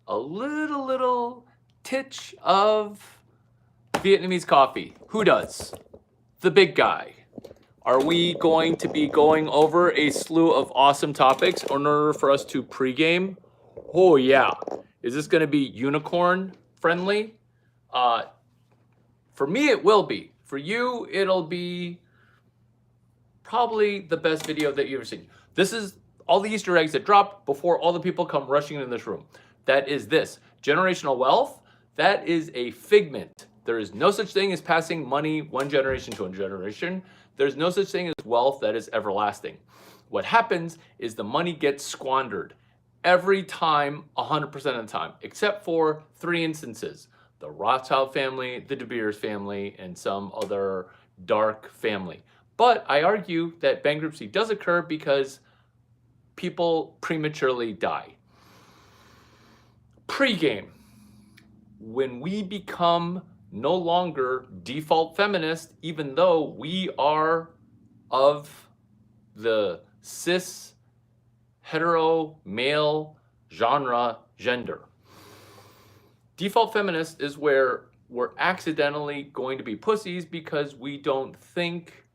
a little titch of Vietnamese coffee. Who does? The big guy. Are we going to be going over a slew of awesome topics in order for us to pregame? Oh yeah. Is this going to be unicorn friendly? For me, it will be. For you, it'll be probably the best video that you've ever seen. This is all the Easter eggs that drop before all the people come rushing in this room. That is this. Generational wealth, that is a figment. There is no such thing as passing money one generation to another generation. There's no such thing as wealth that is everlasting. What happens is the money gets squandered every time, 100% of the time, except for 3 instances. The Rothschild family, the De Beers family, and some other dark family. But I argue that bankruptcy does occur because people prematurely die. Pre-game. When we become no longer default feminist, even though we are of the cis, hetero, male, genre, gender. Default feminist is where we're accidentally going to be pussies because we don't think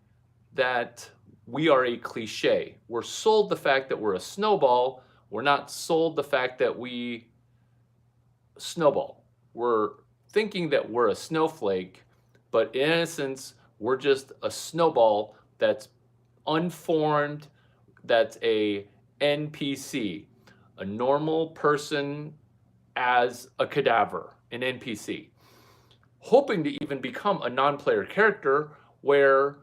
that we are a cliche. We're sold the fact that we're a snowball. We're not sold the fact that we snowball. We're thinking that we're a snowflake, but in essence, we're just a snowball that's unformed, that's a NPC, a normal person as a cadaver, an NPC, hoping to even become a non-player character where,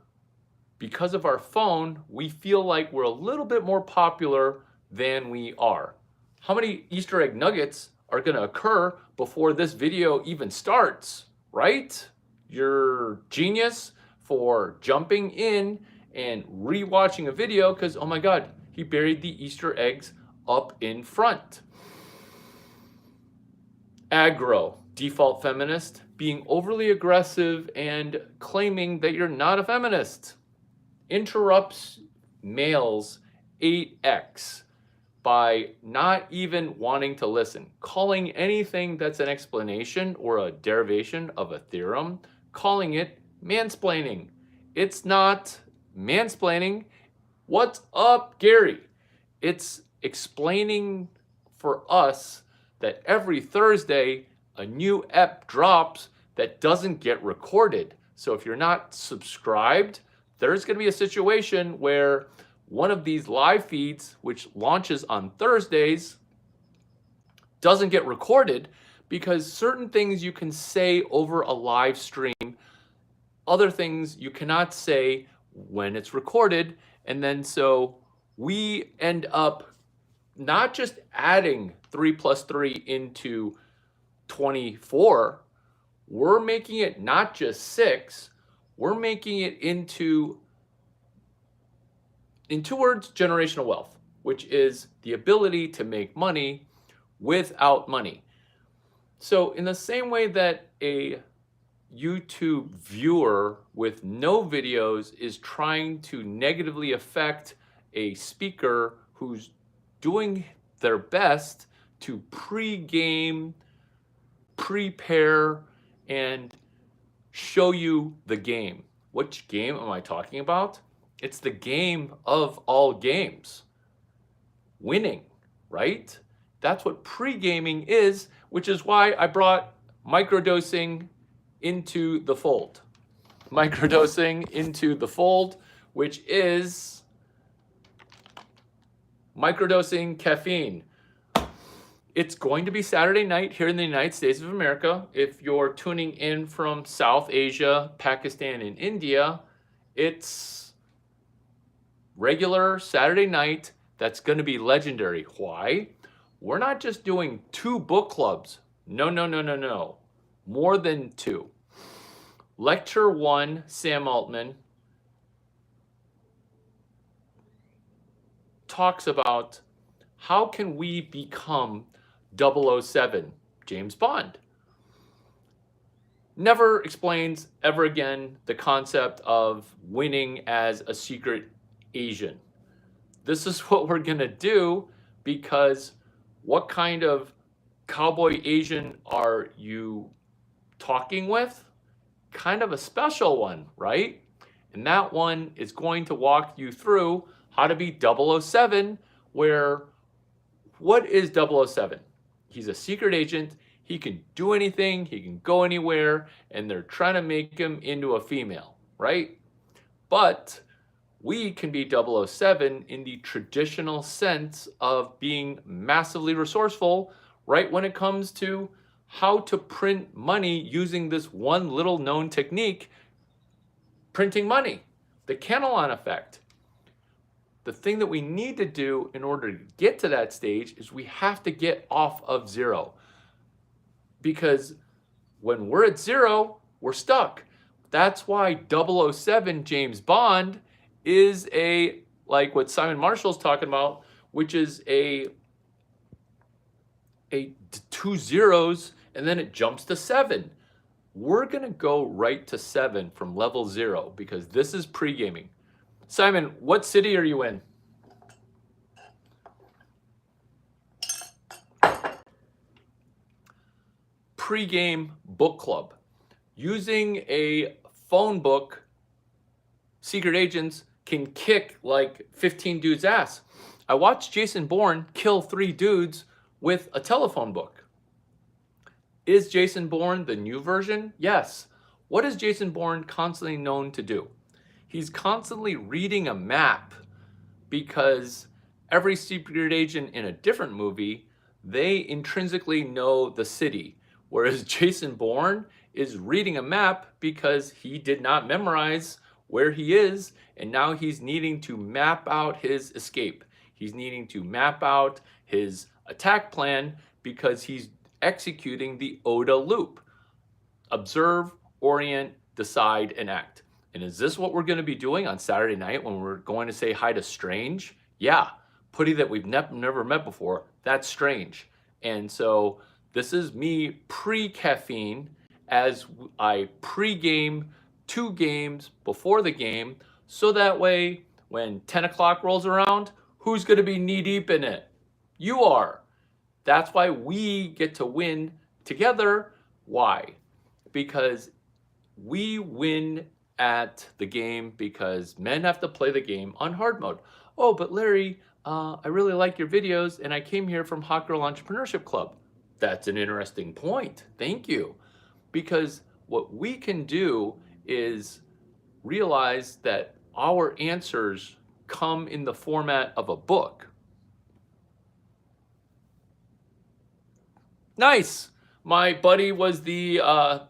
because of our phone, we feel like we're a little bit more popular than we are. How many Easter egg nuggets are going to occur before this video even starts, right? You're genius for jumping in and rewatching a video because, oh my God, he buried the Easter eggs up in front. Aggro, default feminist, being overly aggressive and claiming that you're not a feminist. Interrupts males 8x by not even wanting to listen, calling anything that's an explanation or a derivation of a theorem, calling it mansplaining. It's not mansplaining. What's up, Gary? It's explaining for us that every Thursday a new ep drops that doesn't get recorded. So if you're not subscribed, there's going to be a situation where one of these live feeds, which launches on Thursdays, doesn't get recorded because certain things you can say over a live stream, other things you cannot say when it's recorded. And then so we end up not just adding 3 plus 3 into 24, we're making it not just 6, we're making it into, in 2 words, generational wealth, which is the ability to make money without money. So in the same way that a YouTube viewer with no videos is trying to negatively affect a speaker who's doing their best to pre-game, prepare, and show you the game. Which game am I talking about? It's the game of all games. Winning, right? That's what pre-gaming is, which is why I brought microdosing into the fold. Microdosing into the fold, which is microdosing caffeine. It's going to be Saturday night here in the United States of America. If you're tuning in from South Asia, Pakistan, and India, it's regular Saturday night. That's going to be legendary. Why? We're not just doing 2 book clubs. No. More than 2. Lecture 1, Sam Altman talks about how can we become 007, James Bond. Never explains ever again the concept of winning as a secret Asian. This is what we're gonna do because what kind of cowboy Asian are you talking with? Kind of a special one, right? And that one is going to walk you through how to be 007, where what is 007? He's a secret agent. He can do anything. He can go anywhere. And they're trying to make him into a female, right? But we can be 007 in the traditional sense of being massively resourceful, right, when it comes to how to print money using this one little known technique, printing money, the cantilon effect. The thing that we need to do in order to get to that stage is we have to get off of zero. Because when we're at zero, we're stuck. That's why 007 James Bond is like what Simon Marshall's talking about, which is a 2 zeros and then it jumps to 7. We're gonna go right to 7 from level 0 because this is pre-gaming. Simon, what city are you in? Pre-game book club. Using a phone book, secret agents can kick like 15 dudes' ass. I watched Jason Bourne kill 3 dudes with a telephone book. Is Jason Bourne the new version? Yes. What is Jason Bourne constantly known to do? He's constantly reading a map because every secret agent in a different movie, they intrinsically know the city. Whereas Jason Bourne is reading a map because he did not memorize where he is, and now he's needing to map out his escape. He's needing to map out his attack plan because he's executing the OODA loop. Observe, orient, decide, and act. And is this what we're going to be doing on Saturday night when we're going to say hi to Strange? Yeah, Putty that we've never met before, that's Strange. And so this is me pre-caffeine as I pre-game 2 games before the game, so that way when 10 o'clock rolls around, who's going to be knee deep in it? You are. That's why we get to win together. Why? Because we win at the game because men have to play the game on hard mode. Oh, but Larry, I really like your videos and I came here from Hot Girl Entrepreneurship Club. That's an interesting point. Thank you. Because what we can do is realize that our answers come in the format of a book. Nice. My buddy was the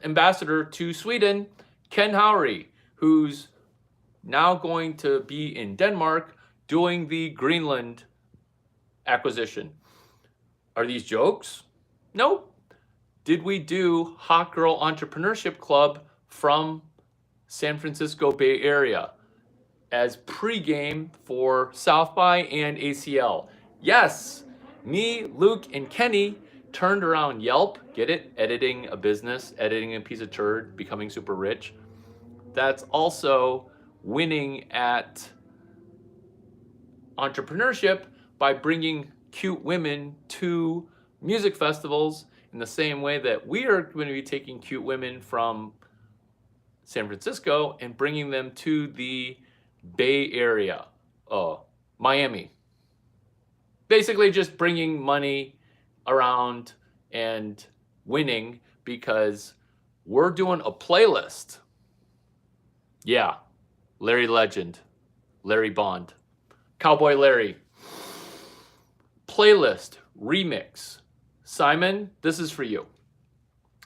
ambassador to Sweden, Ken Howry, who's now going to be in Denmark doing the Greenland acquisition. Are these jokes? Nope. Did we do Hot Girl Entrepreneurship Club from San Francisco Bay Area as pregame for South by and ACL? Yes. Me, Luke, and Kenny turned around Yelp. Get it? Editing a business, editing a piece of turd, becoming super rich. That's also winning at entrepreneurship by bringing cute women to music festivals in the same way that we are going to be taking cute women from San Francisco and bringing them to the Bay Area, Miami. Basically just bringing money around and winning because we're doing a playlist. Yeah, Larry Legend, Larry Bond, Cowboy Larry. Playlist, remix. Simon, this is for you.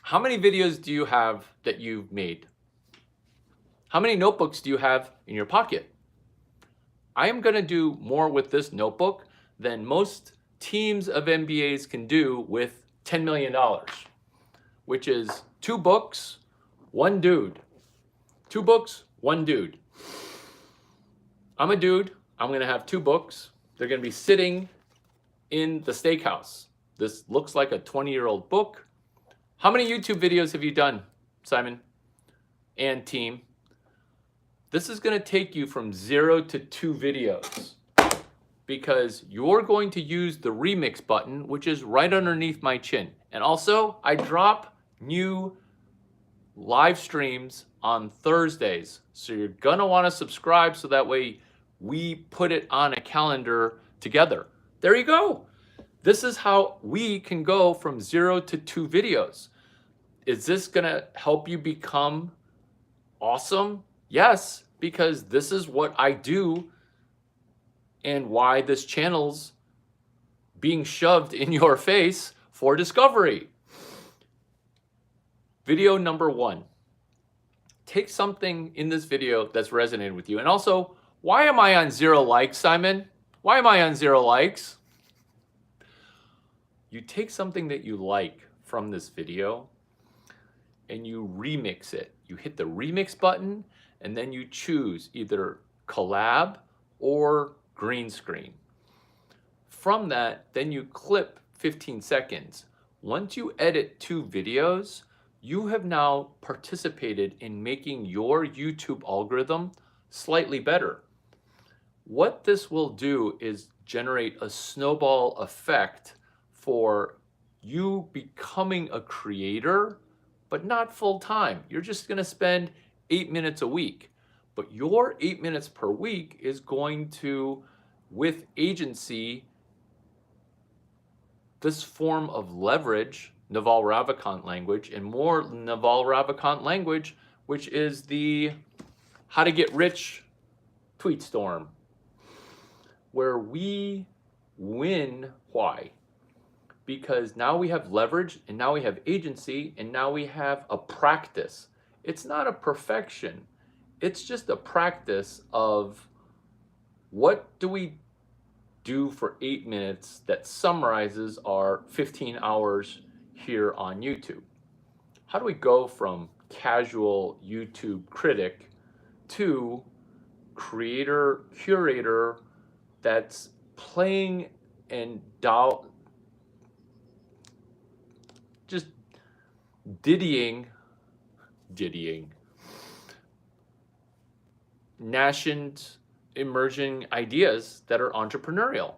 How many videos do you have that you've made? How many notebooks do you have in your pocket? I am going to do more with this notebook than most teams of MBAs can do with $10 million, which is 2 books, 1 dude. 2 books, 1 dude. I'm a dude. I'm going to have 2 books. They're going to be sitting in the steakhouse. This looks like a 20-year-old book. How many YouTube videos have you done, Simon and team? This is going to take you from 0 to 2 videos. because you're going to use the remix button, which is right underneath my chin. And also, I drop new live streams on Thursdays. So you're gonna wanna subscribe so that way we put it on a calendar together. There you go. This is how we can go from 0 to 2 videos. Is this gonna help you become awesome? Yes, because this is what I do and why this channel's being shoved in your face for discovery. Video number 1. Take something in this video that's resonated with you. And also, why am I on 0 likes, Simon? Why am I on 0 likes? You take something that you like from this video and you remix it. You hit the remix button and then you choose either collab or green screen. From that, then you clip 15 seconds. Once you edit 2 videos, you have now participated in making your YouTube algorithm slightly better. What this will do is generate a snowball effect for you becoming a creator, but not full time. You're just gonna spend 8 minutes a week. But your 8 minutes per week is going to, with agency, this form of leverage, Naval Ravikant language, and more Naval Ravikant language, which is the how to get rich tweet storm, where we win. Why? Because now we have leverage, and now we have agency, and now we have a practice. It's not a perfection. It's just a practice of what do we do for 8 minutes that summarizes our 15 hours here on YouTube. How do we go from casual YouTube critic to creator, curator that's playing and just diddying, nascent emerging ideas that are entrepreneurial.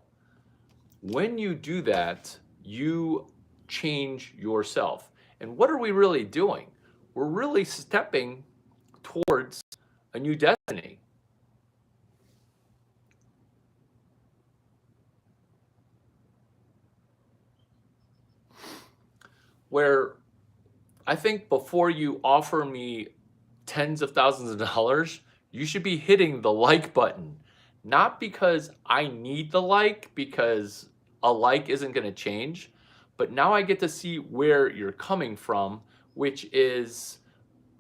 When you do that, you change yourself. And what are we really doing? We're really stepping towards a new destiny. Where I think before you offer me tens of thousands of dollars, you should be hitting the like button. Not because I need the like, because a like isn't going to change, but now I get to see where you're coming from, which is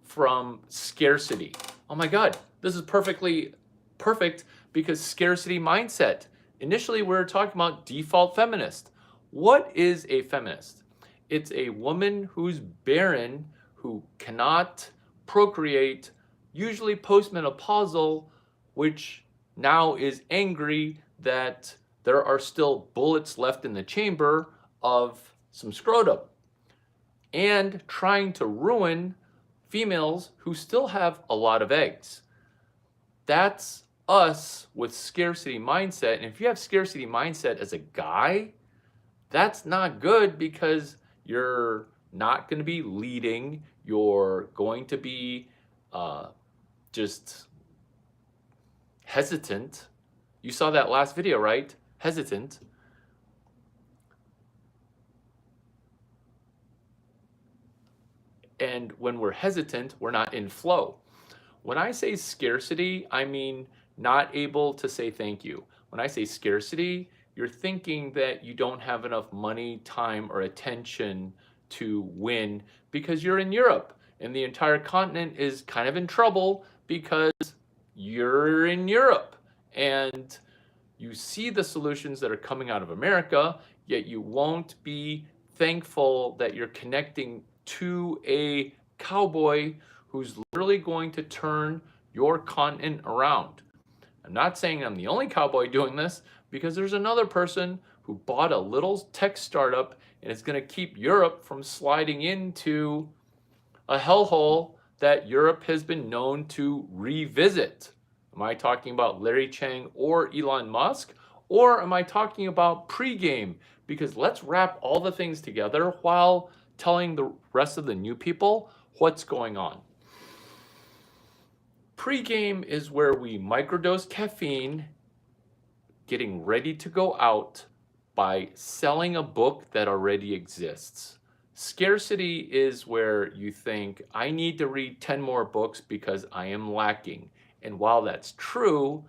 from scarcity. Oh my God, this is perfect because scarcity mindset. Initially, we were talking about default feminist. What is a feminist? It's a woman who's barren, who cannot procreate, usually postmenopausal, which now is angry that there are still bullets left in the chamber of some scrotum, and trying to ruin females who still have a lot of eggs. That's us with scarcity mindset. And if you have scarcity mindset as a guy, that's not good, because you're not going to be leading. You're going to be just hesitant. You saw that last video, right? Hesitant. And when we're hesitant, we're not in flow. When I say scarcity, I mean not able to say thank you. When I say scarcity, you're thinking that you don't have enough money, time, or attention to win because you're in Europe and the entire continent is kind of in trouble because you're in Europe, and you see the solutions that are coming out of America, yet you won't be thankful that you're connecting to a cowboy who's literally going to turn your continent around. I'm not saying I'm the only cowboy doing this, because there's another person who bought a little tech startup and is going to keep Europe from sliding into a hellhole that Europe has been known to revisit. Am I talking about Larry Chiang or Elon Musk? Or am I talking about pregame? Because let's wrap all the things together while telling the rest of the new people what's going on. Pregame is where we microdose caffeine, getting ready to go out by selling a book that already exists. Scarcity is where you think, I need to read 10 more books because I am lacking. And while that's true,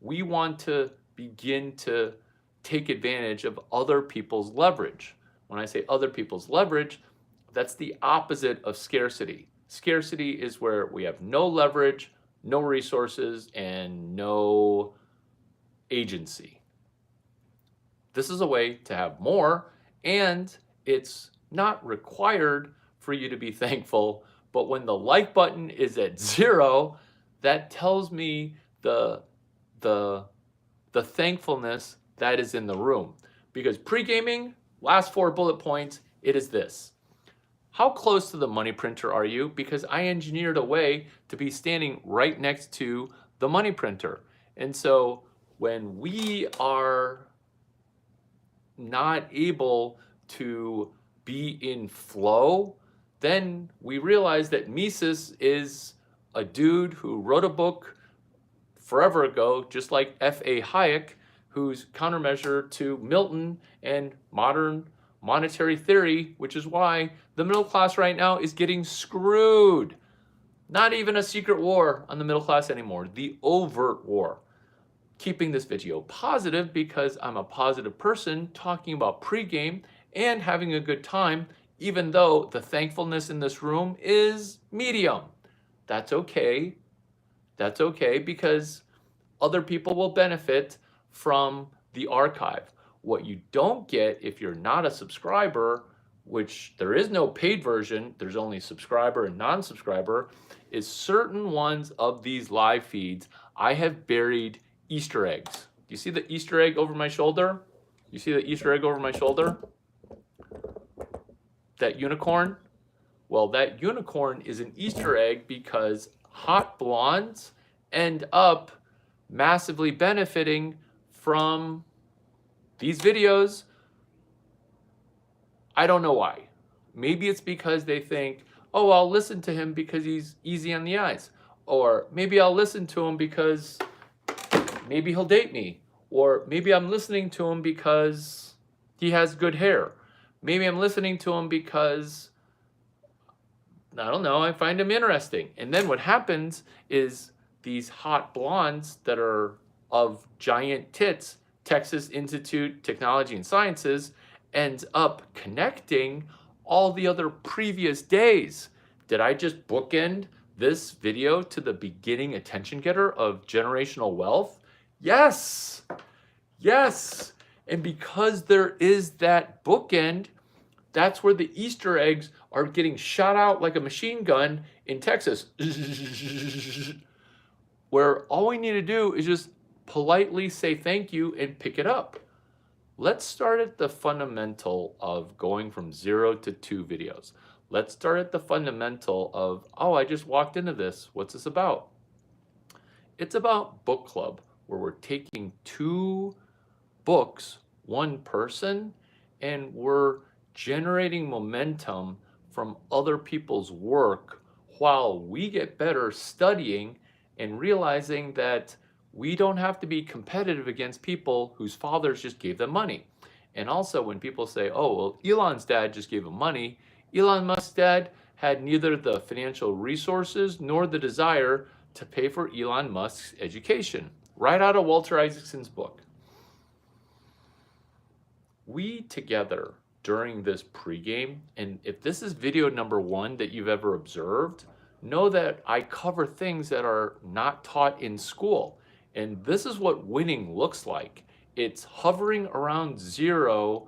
we want to begin to take advantage of other people's leverage. When I say other people's leverage, that's the opposite of scarcity. Scarcity is where we have no leverage, no resources, and no agency. This is a way to have more, and it's not required for you to be thankful, but when the like button is at 0, that tells me the thankfulness that is in the room. Because pre-gaming, last 4 bullet points, it is this. How close to the money printer are you? Because I engineered a way to be standing right next to the money printer. And so when we are not able to be in flow, then we realize that Mises is a dude who wrote a book forever ago, just like F.A. Hayek, who's countermeasure to Milton and modern monetary theory, which is why the middle class right now is getting screwed. Not even a secret war on the middle class anymore, the overt war. Keeping this video positive because I'm a positive person talking about pregame and having a good time, even though the thankfulness in this room is medium. That's okay. That's okay because other people will benefit from the archive. What you don't get if you're not a subscriber, which there is no paid version, there's only subscriber and non-subscriber, is certain ones of these live feeds I have buried Easter eggs. Do you see the Easter egg over my shoulder? You see the Easter egg over my shoulder? That unicorn? Well, that unicorn is an Easter egg because hot blondes end up massively benefiting from these videos. I don't know why. Maybe it's because they think, oh, I'll listen to him because he's easy on the eyes. Or maybe I'll listen to him because maybe he'll date me. Or maybe I'm listening to him because he has good hair. Maybe I'm listening to him because, I don't know, I find him interesting. And then what happens is these hot blondes that are of giant tits, Texas Institute Technology and Sciences, ends up connecting all the other previous days. Did I just bookend this video to the beginning attention getter of generational wealth? Yes, yes. And because there is that bookend, that's where the Easter eggs are getting shot out like a machine gun in Texas. Where all we need to do is just politely say thank you and pick it up. Let's start at the fundamental of going from 0 to 2 videos. Let's start at the fundamental of, oh, I just walked into this. What's this about? It's about book club, where we're taking 2 books, 1 person, and we're generating momentum from other people's work while we get better studying and realizing that we don't have to be competitive against people whose fathers just gave them money. And also when people say, oh, well, Elon's dad just gave him money, Elon Musk's dad had neither the financial resources nor the desire to pay for Elon Musk's education. Right out of Walter Isaacson's book. We together during this pregame, and if this is video number 1 that you've ever observed, know that I cover things that are not taught in school. And this is what winning looks like. It's hovering around 0,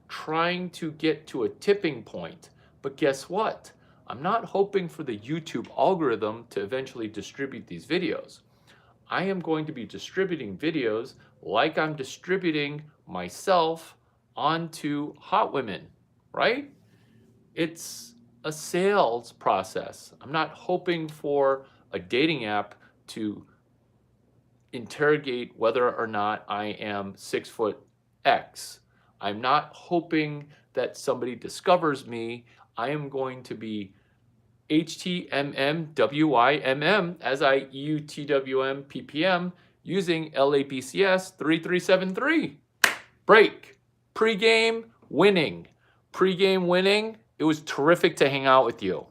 trying to get to a tipping point. But guess what? I'm not hoping for the YouTube algorithm to eventually distribute these videos. I am going to be distributing videos like I'm distributing myself onto hot women, right? It's a sales process. I'm not hoping for a dating app to interrogate whether or not I am 6 foot X. I'm not hoping that somebody discovers me. I am going to be HTMMWIMM as I EUTWM PPM using LABCS 3373. Break. Pre-game winning. Pre-game winning. It was terrific to hang out with you.